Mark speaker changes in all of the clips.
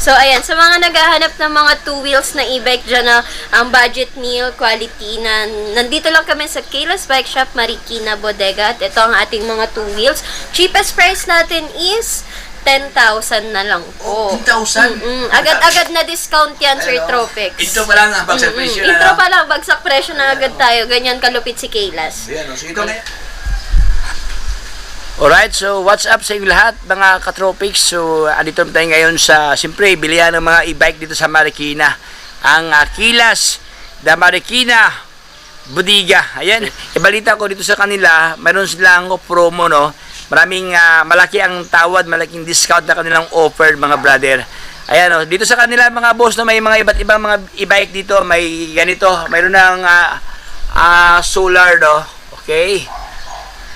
Speaker 1: So, ayan, sa mga naghahanap ng mga two wheels na e-bike dyan na ang budget meal, quality na nandito lang kami sa Kayla's Bike Shop, Marikina, Bodega. At ito ang ating mga two wheels. Cheapest price natin is 10,000 na lang po.
Speaker 2: 10,000?
Speaker 1: Agad-agad na discount yan, Sir Tropics.
Speaker 2: Intro pa lang, bagsak presyo na.
Speaker 1: Intro pa lang, bagsak presyo na agad tayo. Ganyan kalupit si Kayla's.
Speaker 2: Ayan, so ito na.
Speaker 3: Alright, so what's up sa inyo lahat mga katropics? So andito tayo ngayon sa, siyempre, bilihan ng mga e-bike dito sa Marikina. Ang Kayla's de Marikina Bodega. Ayan, ibalita ko dito sa kanila, mayroon silang promo, no? Maraming malaki ang tawad, malaking discount na kanilang offer, mga brother. Ayan, no? Dito sa kanila mga boss, no, may mga iba't ibang mga e-bike dito. May ganito, mayroon ng solar, no? Okay.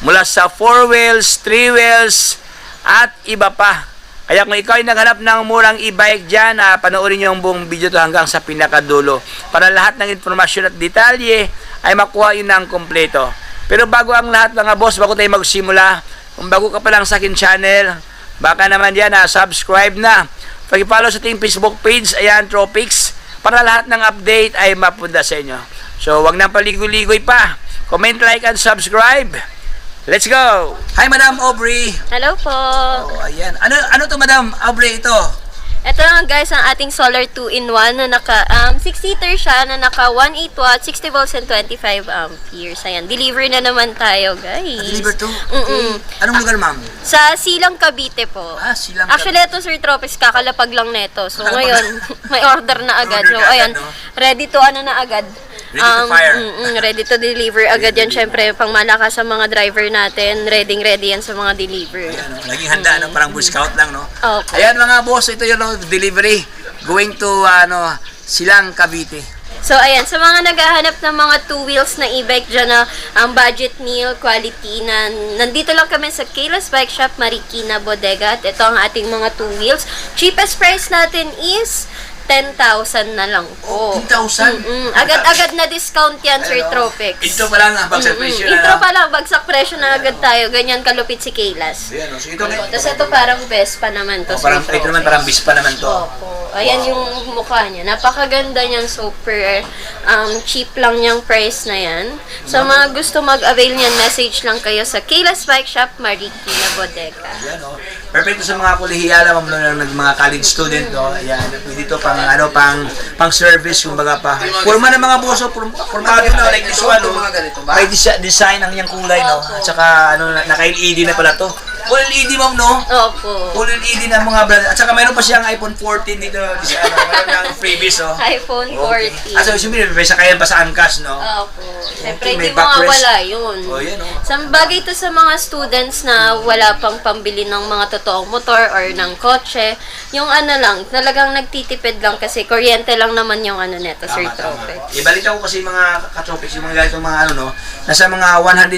Speaker 3: Mula sa 4 wheels, 3 wheels, at iba pa. Kaya kung ikaw ay naghanap ng murang e-bike dyan, panoorin nyo yung buong video to hanggang sa pinakadulo. Para lahat ng informasyon at detalye ay makuha yun ng kompleto. Pero bago ang lahat mga boss, bago tayo magsimula, kung bago ka pa lang sa akin channel, baka naman dyan subscribe na. Pag-follow sa ating Facebook page, ayan, Tropics, para lahat ng update ay mapunta sa inyo. So, wag nang paligoy-ligoy pa. Comment, like, and subscribe. Let's go!
Speaker 2: Hi, Madam Aubrey.
Speaker 1: Hello po.
Speaker 2: Oh, ayan. Ano to, Madam Aubrey, ito?
Speaker 1: Ito lang guys, ang ating solar 2-in-1 na naka 6-seater siya na naka 18 watt, 60 volts and 25 amperes. Ayan, deliver na naman tayo, guys.
Speaker 2: Deliver to? Okay. Anong lugar, ma'am?
Speaker 1: Sa Silang, Cavite po.
Speaker 2: Silang
Speaker 1: Actually, ito Sir Tropics, kakalapag lang neto. So ngayon, may order na agad. So ayan, ready to na agad.
Speaker 2: Ready to fire.
Speaker 1: Ready to deliver agad yan. Syempre, pang malakas sa mga driver natin, ready yan sa mga deliver.
Speaker 2: Ayan, laging handa, parang Boy Scout lang, no?
Speaker 1: Okay.
Speaker 2: Ayan mga boss, ito yung delivery going to Silang, Cavite.
Speaker 1: So, ayan, sa mga naghahanap ng mga two wheels na e-bike dyan na ang budget meal, quality na nandito lang kami sa Kayla's Bike Shop, Marikina, Bodega. At ito ang ating mga two wheels. Cheapest price natin is 10,000 na lang po.
Speaker 2: 10,000?
Speaker 1: Agad-agad na discount yan, Sir Tropics.
Speaker 2: Intro pa lang, bagsak presyo na.
Speaker 1: Intro pa lang, bagsak presyo na agad tayo. Ganyan kalupit si Kayla's.
Speaker 2: Ayan, so ito na.
Speaker 1: Tapos ito parang Vespa naman to, Sir
Speaker 2: Parang,
Speaker 1: Tropics.
Speaker 2: ito naman parang Vespa naman to.
Speaker 1: Opo. Ayan yung mukha niya. Napakaganda niyan. Super cheap lang niyang price na yan. Sa mga gusto mag-avail niyan, message lang kayo sa Kayla's Bike Shop, Marikina, Bodega.
Speaker 2: Ayan, perfecto sa mga kolehiyala, mga college student, no? Ayan, dito pang service, kumbaga pa. Forma ng mga boso, formado na, like this one, no? May design ang niyang kulay, no? At saka, naka-LED na pala to. Full LED, ma'am, no?
Speaker 1: Opo.
Speaker 2: Full LED na mga brother. At saka mayroon pa siyang iPhone 14 dito. Mayroon ng freebies, oh.
Speaker 1: iPhone 14.
Speaker 2: So, siyempre, may sakayan pa sa Angkas, no?
Speaker 1: Opo. Siyempre,
Speaker 2: May
Speaker 1: hindi mo nga
Speaker 2: backrest.
Speaker 1: wala yun.
Speaker 2: Oh, yan, oh.
Speaker 1: Sa bagay ito sa mga students na wala pang pambili ng mga totoong motor or ng kotse, yung lang, talagang nagtitipid lang kasi kuryente lang naman yung neto, Sir Tropics.
Speaker 2: Ibalita ko kasi mga katropics, yung mga ganitong mga nasa mga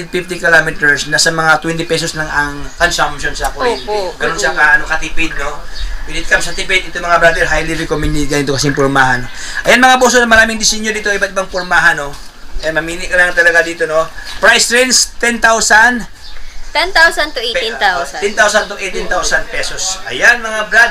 Speaker 2: 150 kilometers, nasa mga 20 pesos lang ang consumption sa kuryente.
Speaker 1: Opo.
Speaker 2: Ganun siya katipid, no? When it comes sa tipid, ito mga brother, highly recommended ganito kasing pormahan. Ayan mga boss, maraming disenyo dito, iba't ibang pormahan, no? Ayan, mamini ka lang talaga dito, no? Price range, 10,000
Speaker 1: 10,000 to 18,000.
Speaker 2: 10,000 to 18,000 pesos. Ayan mga brad.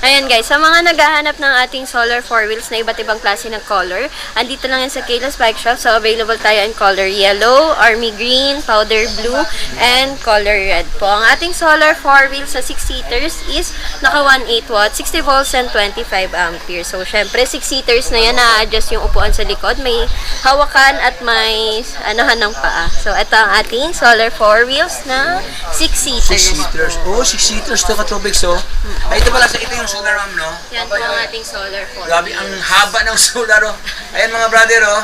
Speaker 1: Ayan guys, sa mga naghahanap ng ating solar 4 wheels na iba't ibang klase ng color, andito lang yan sa Kayla's Bike Shop. So available tayo in color yellow, army green, powder blue, and color red po. Ang ating solar 4 wheels sa 6-seaters is naka 18 watt, 60 volts and 25 amperes. So syempre 6-seaters na yan, na-adjust yung upuan sa likod, may hawakan at may ng paa. So ito ang ating solar 4 wheels na 6-seaters.
Speaker 2: 6-seaters. Oh, 6-seaters to katropics, oh. Ay, ito pala, ito yung solar, ma'am, no?
Speaker 1: Yan po ang ating solar 4
Speaker 2: Grabe, ang haba ng solar, oh. Ayan mga brother, oh.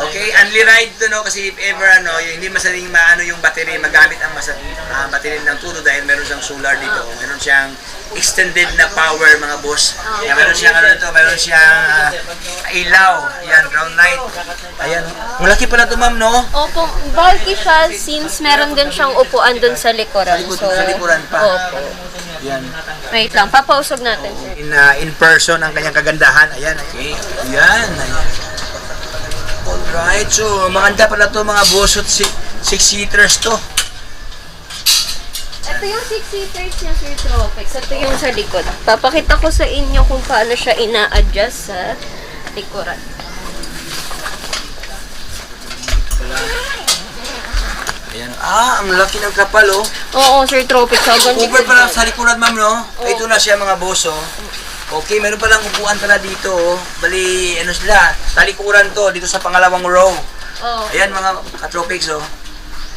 Speaker 2: Okay, only ride to, no? Kasi if ever, hindi masaling yung battery, magamit ang battery ng todo dahil meron siyang solar dito. Meron siyang extended na power, mga boss. Kaya meron siyang, meron siyang ilaw. Ayan, ground light. Ayan, oh. Malaki pala to, ma'am, no?
Speaker 1: Opo, bulky siya since meron din siyang upuan dun sa likuran.
Speaker 2: Sa likuran pa.
Speaker 1: Opo.
Speaker 2: Ayan.
Speaker 1: Wait lang, papausog natin, sir.
Speaker 2: In person ang kanyang kagandahan. Ayan, okay. Ayan. Alright, so maganda pala to mga boss at 6-seaters to.
Speaker 1: Ito yung 6-seaters niya, Sir Tropex. Ito yung sa likod. Papakita ko sa inyo kung paano siya ina-adjust sa likuran.
Speaker 2: Ayan. Ang laki ng kapal, oh.
Speaker 1: Oo, Sir Tropex. Sobrang
Speaker 2: Over
Speaker 1: likod
Speaker 2: pala
Speaker 1: yan.
Speaker 2: sa likuran, ma'am, no?
Speaker 1: Oo.
Speaker 2: Ito na siya, mga boss, oh. Okay, meron palang upuan pala dito, oh. Bali, ano sila, talikuran to, dito sa pangalawang row.
Speaker 1: Oo.
Speaker 2: Ayan, mga katropics, oh.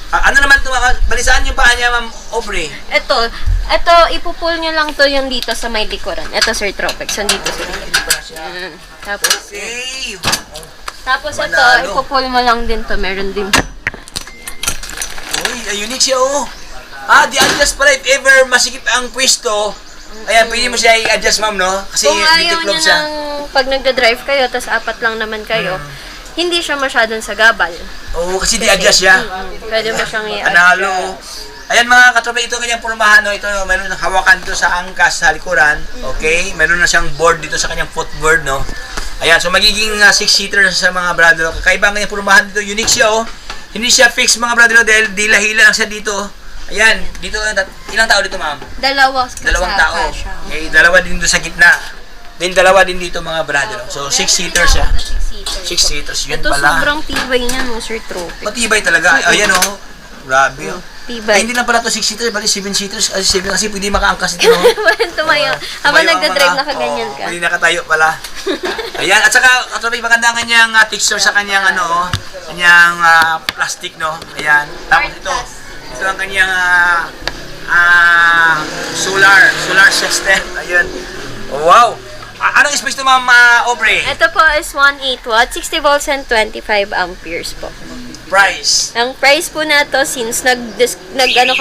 Speaker 2: Ano naman ito, balisaan yung paa niya, ma'am Aubrey.
Speaker 1: Ito, ipupull nyo lang to yung dito sa may likuran. Ito, Sir Tropex. Nandito sa likod. Tapos,
Speaker 2: Okay.
Speaker 1: tapos ito,
Speaker 2: Manalo.
Speaker 1: ipupull mo lang din to. Meron din.
Speaker 2: Uy, unique siya, oh. Di-adjust pala if ever masikip ang pwesto. Ayan, pwede mo siya i-adjust, ma'am, no? Kasi
Speaker 1: Kung ayaw
Speaker 2: nitiklop
Speaker 1: nyo
Speaker 2: siya.
Speaker 1: ng pag nagda-drive kayo, tapos apat lang naman kayo, hindi siya masyadong sagabal.
Speaker 2: Oo, kasi di-adjust siya.
Speaker 1: Pwede mo siyang i-adjust.
Speaker 2: Panalo. Ayan mga katropa, ito kanyang pormahan, no? Ito, meron ng hawakan dito sa angkas sa likuran. Okay? Meron na siyang board dito sa kanyang footboard, no? Ayan, so magiging 6-seater sa mga brother. Kakaiba ang kanyang pormahan dito. Unique siya, oh. Hindi siya fixed, mga brother, dahil dila-hila lang siya dito. Ayan, dito, ilang tao dito, ma'am?
Speaker 1: Dalawang
Speaker 2: Tao. Okay, dalawa din dito sa gitna. Then dalawa din dito, mga brother. So, 6-seater siya. 6-seaters, yun
Speaker 1: Ito
Speaker 2: pala.
Speaker 1: sobrang tibay niya, no, Sir Tropex.
Speaker 2: Matibay talaga. Ayan, oh. Grabe, oh. Ay,
Speaker 1: Tibay.
Speaker 2: hindi lang pala to 6-seaters, bali 7-seaters. 7 kasi pwede makaangkas ito, no?
Speaker 1: Tumayo. Habang nagda-drive, nakaganyan ka.
Speaker 2: Pwede nakatayo pala. Ayan, at saka, katulad maganda ang kanyang texture sa kanyang, kanyang plastic, no? Ayan. Tapos ito ang kanyang solar system. Ayun. Wow! Anong space to, ma'am Aubrey?
Speaker 1: Ito po is 1.8 watt, 60 volts and 25 amperes po.
Speaker 2: Price.
Speaker 1: Ang price po na to, since nagbaba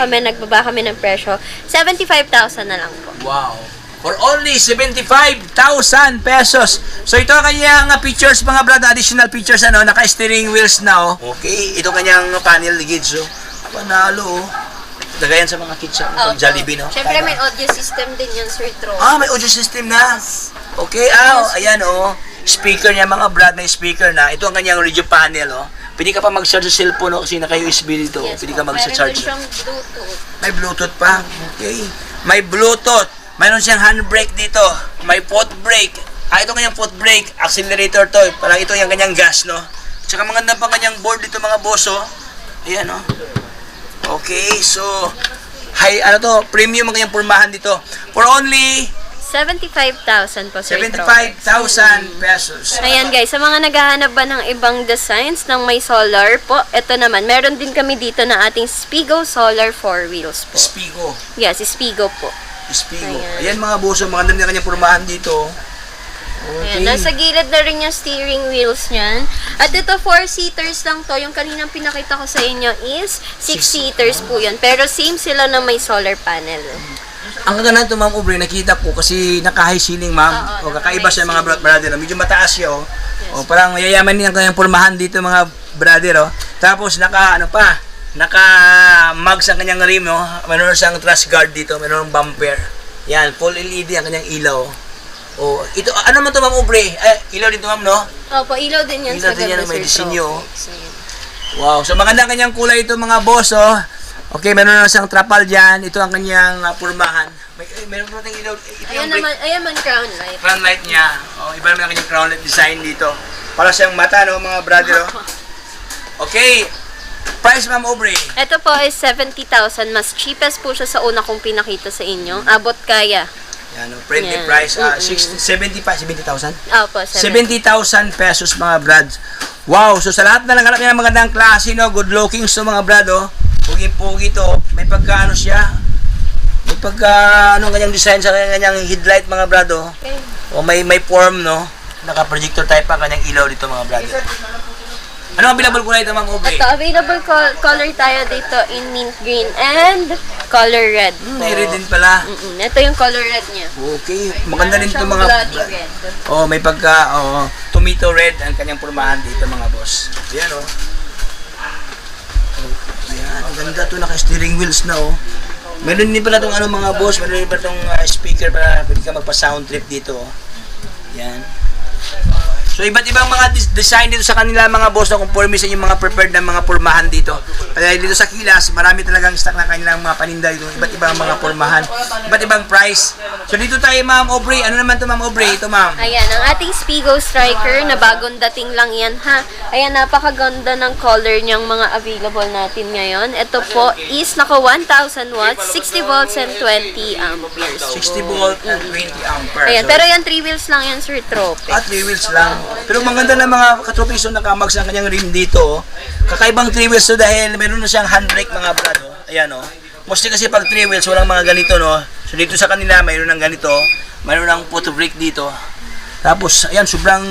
Speaker 1: kami ng presyo, 75,000 na lang po.
Speaker 2: Wow. For only 75,000 pesos. So ito ang kanyang features, mga brad, additional features, naka-steering wheels na, oh. Okay, ito kanyang panel lids, oh. Panalo, oh. Dagayan sa mga kids, pag Jollibee, no?
Speaker 1: Siyempre may audio system din yan, Sir Tro.
Speaker 2: May audio system na. Okay, ayan, oh. Speaker niya, mga brad, may speaker na. Ito ang kanyang radio panel, oh. Pwede ka pa mag-charge sa cellphone, no? Kasi naka-USB dito.
Speaker 1: Yes,
Speaker 2: Pwede ka
Speaker 1: meron
Speaker 2: mag-charge.
Speaker 1: din siyang Bluetooth.
Speaker 2: May Bluetooth pa. Okay. May Bluetooth. Mayroon siyang handbrake dito. May foot brake. Ito kanyang foot brake. Accelerator to. Parang ito yung kanyang gas, no? Tsaka maganda pa kanyang board dito, mga boss, oh. Ayan, no? Okay, so premium ang kanyang pormahan dito. For only
Speaker 1: 75,000 po, Sir Tro.
Speaker 2: 75,000 pesos.
Speaker 1: Ayan guys, sa mga naghahanap ba ng ibang designs ng may solar po, ito naman, meron din kami dito na ating Spigo Solar 4 wheels po.
Speaker 2: Spigo.
Speaker 1: Yes, Spigo po.
Speaker 2: Spigo.
Speaker 1: Ayan.
Speaker 2: Ayan, mga boss, maganda din ang kanyang pormahan dito. Okay.
Speaker 1: Ayan, nasa gilid na rin yung steering wheels niyan. At ito, 4-seaters lang to. Yung kaninang pinakita ko sa inyo is 6-seaters po yan. Pero same sila na may solar panel.
Speaker 2: Ang ganda nito, Ma'am Aubrey, nakita ko kasi naka-high ceiling, ma'am.
Speaker 1: Oo,
Speaker 2: O kakaiba siya, mga
Speaker 1: naka-high
Speaker 2: brother. Medyo mataas siya, oh. O parang yayaman din ang kanyang pormahan dito, mga brother, oh. Tapos naka-mugs ang kanyang rim, no? Meron siyang trash guard dito, meron bumper. Yan, full LED ang kanyang ilaw. Oh, ito, ano man to, Ma'am Aubrey? Ilaw dito, ma'am, no?
Speaker 1: Opo, ilaw din yan
Speaker 2: Ilaw
Speaker 1: sa
Speaker 2: din yan,
Speaker 1: ganda,
Speaker 2: may
Speaker 1: Sir
Speaker 2: disenyo,
Speaker 1: Tro.
Speaker 2: oh. Wow, so maganda ang kanyang kulay ito, mga boss, oh. Okay, meron na siyang trapal dyan. Ito ang kanyang pormahan. Meron pa tayong ilaw. Ito
Speaker 1: Ayan
Speaker 2: yung
Speaker 1: naman, ayan man crown light.
Speaker 2: crown light niya. Oh, iba naman ang kanyang crown light design dito. Para siyang mata, no, mga brother, oh. Okay. Price, Ma'am Aubrey.
Speaker 1: Ito po is 70,000. Mas cheapest po siya sa una kong pinakita sa inyo. Abot kaya.
Speaker 2: Yan, oh, friendly
Speaker 1: Yan.
Speaker 2: price. 70,000?
Speaker 1: Opo, 70.
Speaker 2: 70,000 pesos, mga brad. Wow, so sa lahat na lang hanap niya ng magandang klase, no, good looking, so mga brad, oh. Pugi-pugi to. May pagka siya. May pagka anong kanyang design sa kanyang headlight, mga brad, oh.
Speaker 1: Okay.
Speaker 2: O may form, no. Naka-projector type pa kanyang ilaw dito, mga brad. Ano ang available kulay ito, Ma'am Aubrey?
Speaker 1: Ito, available color tayo dito in mint green and color red.
Speaker 2: May red din pala.
Speaker 1: Ito yung color red niya.
Speaker 2: Okay, maganda rin ito,
Speaker 1: Siyang
Speaker 2: mga
Speaker 1: bloody red.
Speaker 2: Oh, may pagka tomato red ang kanyang pormahan dito, mga boss. Ayan, oh. Ayan, ang ganda to, naka-steering wheels na, oh. Meron din pala itong mga boss, meron din pala itong speaker para pwede ka magpa-sound trip dito, oh. Ayan. So iba't ibang mga design dito sa kanila mga boss na conforme sa yung mga prepared na mga pormahan dito. Kaya dito sa Kilas, marami talagang stock na kanilang mga paninda dito. Iba't ibang mga pormahan, iba't ibang price. So dito tayo Ma'am Aubrey. Ano naman to Ma'am Aubrey? Ito Ma'am.
Speaker 1: Ayan, ang ating Spigo Striker na bagong dating lang yan ha. Ayan, napakaganda ng color niyang mga available natin ngayon. Ito po is naka 1,000 watts, 60 volts and 20 amperes.
Speaker 2: 60 volt and 20 ampere.
Speaker 1: Ayan,
Speaker 2: So,
Speaker 1: pero yan 3 wheels lang yan, Sir Trope.
Speaker 2: 3 wheels lang. Pero maganda na mga katropiso nakamags ang kanyang rim dito. Kakaibang 3 wheels to dahil meron na siyang handbrake mga brad. Ayan o. Mostly kasi pag 3 wheels walang mga ganito no. So dito sa kanila mayroon ng ganito. Mayroon ng photo brake dito. Tapos ayan sobrang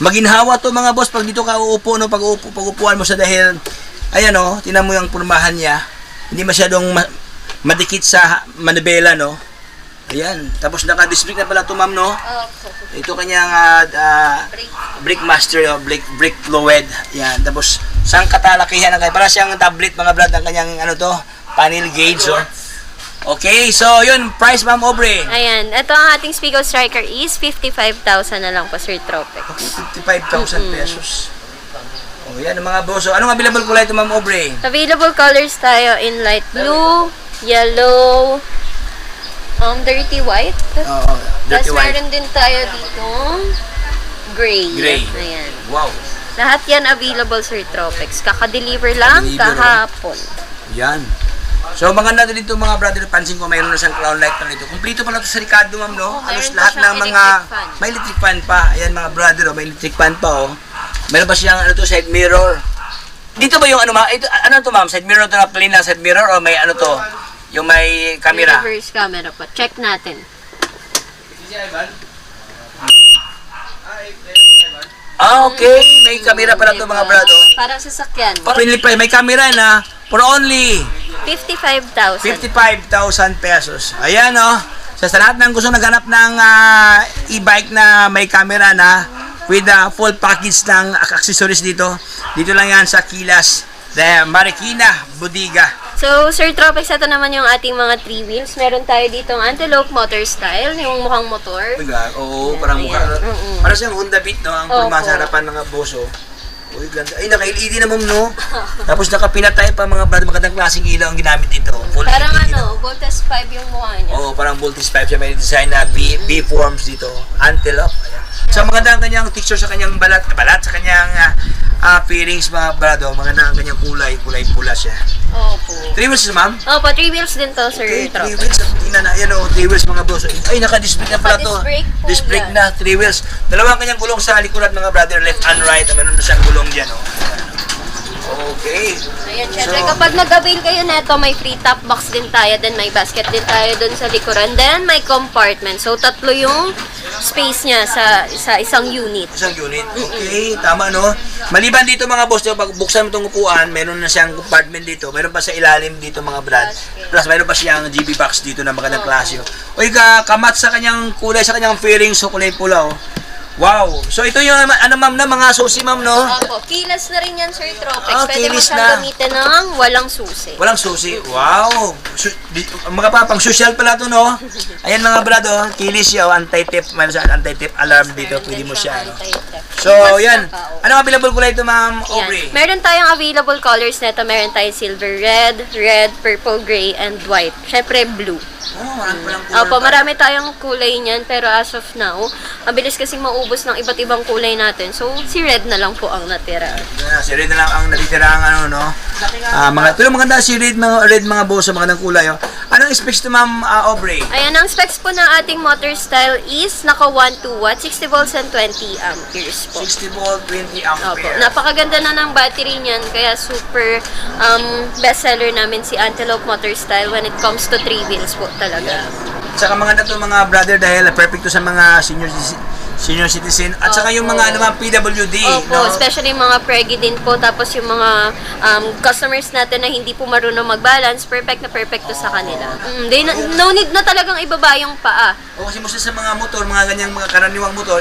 Speaker 2: maginhawa to mga boss pag dito ka uupo no. Pag-upuan mo sa dahil ayan o. Tinan mo yung pormahan niya. Hindi masyadong madikit sa manibela no. Ayan. Tapos naka-disc brake na pala to ma'am no. Ito kanyang brake master, brake fluid. Yan. Tapos, sang katalakihan ng kanya. Para siyang tablet mga brad ng kanyang ano to, panel gauge. Oh. Okay, so yun, price Ma'am Aubrey.
Speaker 1: Ayan, ito ang ating Spigo Striker is 55,000 na lang po, Sir Trope.
Speaker 2: 55,000 pesos. Oh, yan ang mga boss. So, anong available kulay ito Ma'am Aubrey?
Speaker 1: Available colors tayo in light blue, yellow, dirty white.
Speaker 2: Oo, dirty
Speaker 1: Tapos
Speaker 2: white.
Speaker 1: meron din tayo dito gray.
Speaker 2: Gray.
Speaker 1: Ayan.
Speaker 2: Wow.
Speaker 1: Lahat yan available, Sir Tropex. Kaka-deliver lang
Speaker 2: Deliver,
Speaker 1: kahapon.
Speaker 2: Yan. So maganda din dito mga brother, pansin ko mayroon na siyang crown light na dito. Kumpleto pala ito sa Ricardo ma'am no. Halos
Speaker 1: mayroon pa
Speaker 2: lahat
Speaker 1: siyang
Speaker 2: ng mga
Speaker 1: electric fan.
Speaker 2: may electric fan pa. Ayan mga brother, oh, may electric fan pa oh. Meron pa siyang ano to side mirror. Dito ba yung ano ma? Ito ano to ma'am? Side mirror to na plain na side mirror o may ano to? Yung may camera.
Speaker 1: Reverse camera po. Check natin.
Speaker 2: Ah, okay. May camera pala to mga brother.
Speaker 1: Parang sasakyan.
Speaker 2: Pinlipay, may camera na for only
Speaker 1: 55,000.
Speaker 2: 55,000 pesos. Ayan oh. Sa lahat ng gusto naghanap ng e-bike na may camera na with full package ng accessories dito. Dito lang yan sa Kilas, the Marikina Bodega.
Speaker 1: So, Sir Tropex, ito naman yung ating mga 3 wheels. Meron tayo ditong Antelope Motor Style, yung mukhang motor.
Speaker 2: Oo, parang mukha.
Speaker 1: Mm-mm.
Speaker 2: Para siyang Honda Beat, no? Ang
Speaker 1: Opo.
Speaker 2: pulma sa harapan mga boso. Uy, ganda. Ay, naka-LED na ma'am, no? Tapos nakapinatay pa mga brad, magandang klaseng ilaw ang ginamit dito. Full
Speaker 1: Parang
Speaker 2: LED,
Speaker 1: ano, Voltas 5 yung mukha niya.
Speaker 2: Oo, parang voltage pipe siya. May design na B-forms dito. Antelope. Ayan. So, maganda ang kanyang texture sa kanyang balat sa kanyang fairings mga brado. Maganda ang kanyang kulay pula siya.
Speaker 1: Opo.
Speaker 2: 3 wheels ma'am?
Speaker 1: Opo, 3 wheels din to, Sir
Speaker 2: Okay, 3
Speaker 1: Tropex.
Speaker 2: wheels. Tingnan na, ayan o, 3 wheels mga boss. Ay, naka-disc brake na pala to.
Speaker 1: Naka-disc brake po
Speaker 2: Disc brake
Speaker 1: yan.
Speaker 2: na, 3 wheels. Dalawang kanyang gulong sa likuran mga brother, left and right. Meron na siyang gulong dyan, o. Okay.
Speaker 1: Ayan, syempre,
Speaker 2: So,
Speaker 1: kapag nag-avail kayo neto, may free top box din tayo, then may basket din tayo dun sa likuran, then may compartment. So, tatlo yung space niya sa isang unit.
Speaker 2: isang unit. Okay, tama no. Maliban dito mga boss, pag buksan mo itong upuan, meron na siyang compartment dito. Meron pa sa ilalim dito mga brad. Plus meron pa siyang GB box dito na magandang klase. Uy, kamat sa kanyang kulay, sa kanyang fairing, so kulay pula oh. Wow. So ito yung ano ma'am na mga susi ma'am no.
Speaker 1: Opo, kilas na rin yan, Sir Tropex.
Speaker 2: Ah,
Speaker 1: Pwede mo
Speaker 2: kilis
Speaker 1: siyang
Speaker 2: na.
Speaker 1: gamitin ng walang susi.
Speaker 2: Walang susi. Wow. Mga papang social pala to no. Ayan mga brado, kilis siya, anti-tip, meron sa anti-tip alarm dito, pwede mo siya. No? So, yan. Anong available kulay ito ma'am Aubrey?
Speaker 1: Meron tayong available colors nito. Meron tayong silver red, purple gray, and white. Syempre, blue.
Speaker 2: Oh, marami palang color
Speaker 1: Opo,
Speaker 2: pa.
Speaker 1: marami tayong kulay niyan, pero as of now, mabilis kasing maubos ng iba't ibang kulay natin. So, si red na lang po ang natira.
Speaker 2: Si red na lang ang natitira ang ano no. Pero maganda si red mga boss, magandang kulay oh. Anong specs to ma'am Aubrey?
Speaker 1: Ayan, ang specs po ng ating motor style is naka 1 watt, 60 volts and 20 amperes po.
Speaker 2: 60 volt, 20
Speaker 1: Opo,
Speaker 2: ampere.
Speaker 1: napakaganda na ng battery niyan, kaya super bestseller namin si Antelope Motor Style when it comes to 3 wheels po talaga.
Speaker 2: Saka maganda to mga brother dahil perfect to sa mga senior citizen at saka yung mga ano mga PWD,
Speaker 1: Opo,
Speaker 2: no?
Speaker 1: especially yung mga pregi din po, tapos yung mga customers natin na hindi po marunong mag-balance, perfect na perfect to sa kanila. No need na talagang ibaba yung paa.
Speaker 2: O kasi mostly sa mga motor, mga ganyang mga karaniwang motor,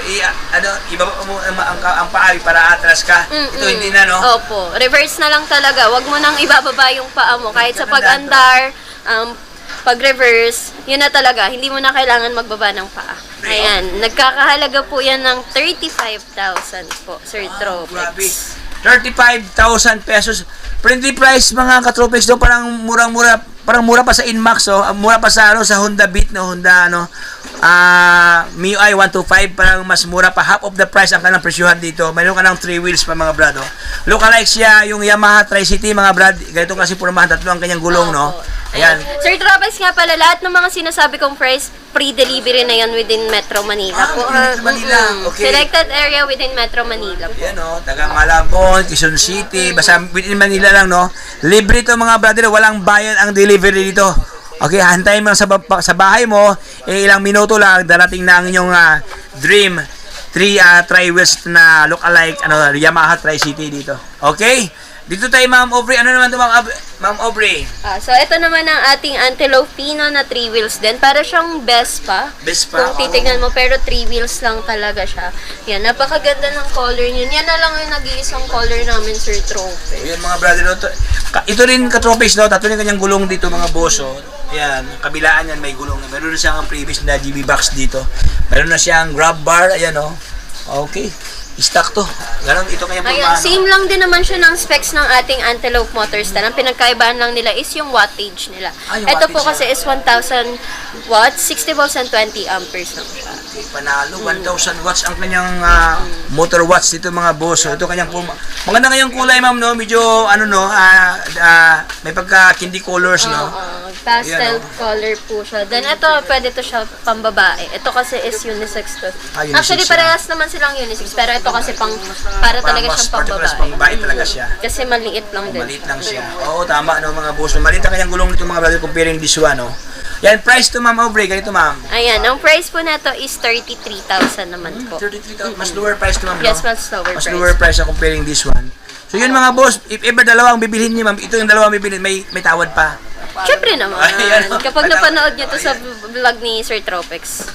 Speaker 2: ibaba mo ang paa para atras ka. Ito hindi na, no?
Speaker 1: Opo, reverse na lang talaga. Wag mo nang ibababa yung paa mo kahit sa pag-andar, pag-reverse, yun na talaga. Hindi mo na kailangan magbaba ng paa.
Speaker 2: Siyempre.
Speaker 1: Ayan, nagkakahalaga po yan ng 35,000 po, Sir
Speaker 2: Grabe.
Speaker 1: Tropics.
Speaker 2: 35,000 pesos. Friendly price mga katropics do, parang murang-mura, parang mura pa sa Inmax, oh. Mura pa sa sa Honda Beat, no, Honda MIUI 125, parang mas mura pa, half of the price ang kanang presyuhan dito. Mayroon ka ng 3 wheels pa mga brado. Lookalike siya yung Yamaha Tri-City mga brad. Ganito kasi pormahan, tatlo ang kanyang gulong, no. Ayan.
Speaker 1: Sir Tropics nga pala, lahat ng mga sinasabi kong price, pre-delivery na yan within Metro Manila po.
Speaker 2: Within Manila, okay.
Speaker 1: Selected area within Metro Manila po.
Speaker 2: Yan, no, taga Malabon, Quezon City, basta within Manila lang, no. Libre to mga brother, walang bayad ang delivery dito. Okay, hantayin mo lang sa bahay mo, ilang minuto lang darating na ang inyong dream tri-wheels na look-alike Yamaha Tri-City dito. Okay? Dito tayo, Ma'am Aubrey. Ano naman ito, Ma'am Aubrey?
Speaker 1: So, ito naman ang ating Antelope Pino na 3 wheels din. Para siyang Vespa.
Speaker 2: Vespa,
Speaker 1: Kung titignan mo, pero 3 wheels lang talaga siya. Yan, napakaganda ng color niyan. Yan na lang yung nag-iisang color namin, Sir Tropics.
Speaker 2: Ayan mga brother, no, ito rin ka-tropics, no, tatlo rin kanyang gulong dito mga boso. Ayan, kabilaan yan may gulong. Meron na siyang previous na GB box dito. Meron na siyang grab bar, ayan, no. Okay. Stock to. Ganon, ito kaya
Speaker 1: Ayan, same lang din naman siya ng specs ng ating Antelope Motors. Ang pinagkaibahan lang nila is yung wattage nila.
Speaker 2: Yung
Speaker 1: Ito po
Speaker 2: wattage
Speaker 1: kasi is 1,000 watts, 60 volts and 20 amperes lang siya.
Speaker 2: Panalo, 1,000 watts ang kanyang motor watts dito mga boss. So, ito kanyang maganda ngayong kulay, ma'am, no? Medyo may pagka candy colors, no?
Speaker 1: Pastel
Speaker 2: Ayan,
Speaker 1: color po siya. Then ito, pwede to siya pambabae. Ito kasi is unisex to.
Speaker 2: Unisex
Speaker 1: Actually,
Speaker 2: siya.
Speaker 1: parehas naman silang unisex. Pero ito kasi para talaga
Speaker 2: Mas
Speaker 1: siyang
Speaker 2: particular,
Speaker 1: pambabae.
Speaker 2: pambabae talaga siya.
Speaker 1: Kasi maliit lang din.
Speaker 2: Maliit lang siya. Oo, tama, no, mga boss. Maliit ang kanyang gulong nito mga brother comparing this one, no? Yan, price to, Ma'am Aubrey. Ganito, ma'am.
Speaker 1: Ayan, ang price po na to is 33,000 naman po.
Speaker 2: 33,000. Mas lower price to, ma'am, no?
Speaker 1: Yes, mas lower
Speaker 2: Mas
Speaker 1: price.
Speaker 2: lower price na comparing this one. So yun mga boss, if ever dalawa ang bibilhin niyo, ma'am, ito yung dalawa ang bibilhin, may tawad pa.
Speaker 1: Siyempre naman.
Speaker 2: Ayan, no?
Speaker 1: Kapag napanood nyo to sa vlog ni Sir Tropics,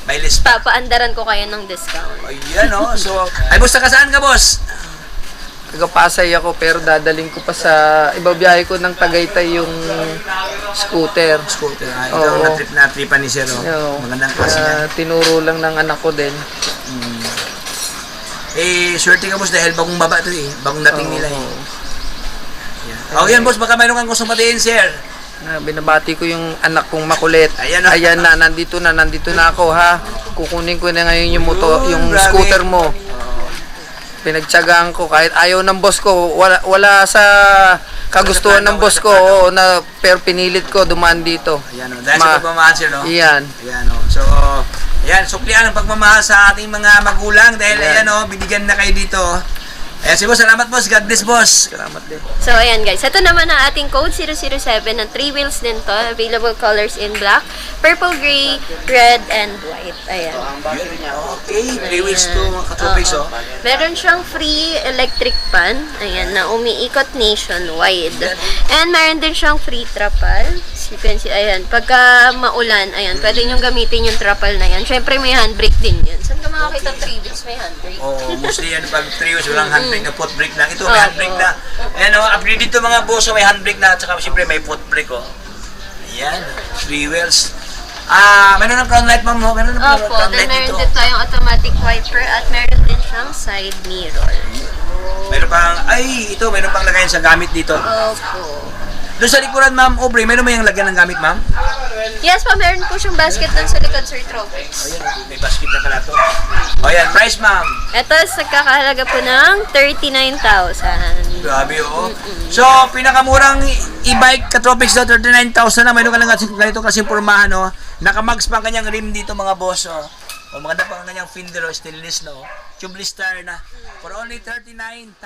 Speaker 2: May list pa.
Speaker 1: papaandaran ko kayo ng discount.
Speaker 2: Ayan, no? So, ay boss, saan ka, boss?
Speaker 4: Taga-Pasay ako pero dadaling ko pa sa ibabiyahe ko ng Tagaytay yung scooter.
Speaker 2: Scooter. Ito
Speaker 4: Oo.
Speaker 2: ang na-tripan ni Sir, oh.
Speaker 4: Yo,
Speaker 2: Magandang klase niya.
Speaker 4: tinuro lang ng anak ko din.
Speaker 2: Swerte ka, boss, dahil bagong baba ito, eh. Bagong dating nila, eh. Yan. Yan, boss, baka mayroon kang gustong patiin, Sir.
Speaker 4: Binabati ko yung anak kong makulit.
Speaker 2: Ayan, oh.
Speaker 4: Ayan na, nandito na ako ha. Kukunin ko na ngayon yung yung
Speaker 2: grabe.
Speaker 4: scooter mo. Pinagtiyagaan ko kahit ayaw ng boss ko, wala sa kagustuhan ng boss ko, oo, na pero pinilit ko dumaan dito.
Speaker 2: Ayan, oh. Dahil sa pagmamahal, Sir, no?
Speaker 4: Iyan.
Speaker 2: Ayan, oh. So, ayan, suklian ang pagmamahal sa ating mga magulang dahil, ayan, oh, binigyan na kayo dito. Ayan, si boss, salamat, boss. God bless, boss.
Speaker 4: Salamat din.
Speaker 1: So, ayan guys. Ito naman ang ating code 007 na 3 wheels din to. Available colors in black, purple, gray, red, and white. Ayan.
Speaker 2: Okay, 3 wheels to, mga katropics, oh.
Speaker 1: Meron siyang free electric fan. Ayan, na umiikot nationwide. And meron din siyang free trapal. You can see, ayan. Pagka maulan, ayan, pwede nyo gamitin yung trapal na yan. Siyempre, may handbrake din yan. Saan ka makakita 3 wheels may handbrake?
Speaker 2: Oo, mostly yan pag 3 wheels, walang handbrake na foot brake lang. Ito, may handbrake na. Ayan, oh, upgrade dito mga boss, may handbrake na, at saka siyempre may foot brake, oh. Ayan, 3 wheels. Meron ng crown light, ma'am, no? Meron ng
Speaker 1: Opo,
Speaker 2: crown
Speaker 1: then
Speaker 2: light
Speaker 1: meron
Speaker 2: dito.
Speaker 1: din tayong automatic wiper at meron din siyang side mirror.
Speaker 2: Meron pang, meron pang lagayan sa gamit dito.
Speaker 1: Opo.
Speaker 2: Doon sa likuran, ma'am Aubrey, meron mo yung lagyan ng gamit, ma'am?
Speaker 1: Yes pa, meron po siyang basket dun sa likod, Sir Tropics.
Speaker 2: Ayan, may basket na pala to. O yan, price, ma'am.
Speaker 1: Ito is nagkakahalaga po ng 39,000.
Speaker 2: Grabe, oh. So, pinakamurang e-bike ka-tropics daw, 39,000 na. Mayroon ka lang ganito kasing pormahan, oh. Nakamags pa ang kanyang rim dito, mga boss, oh. O, maganda pa ang kanyang fender, oh, stainless, no? Tubeless tire na. For only 39,000.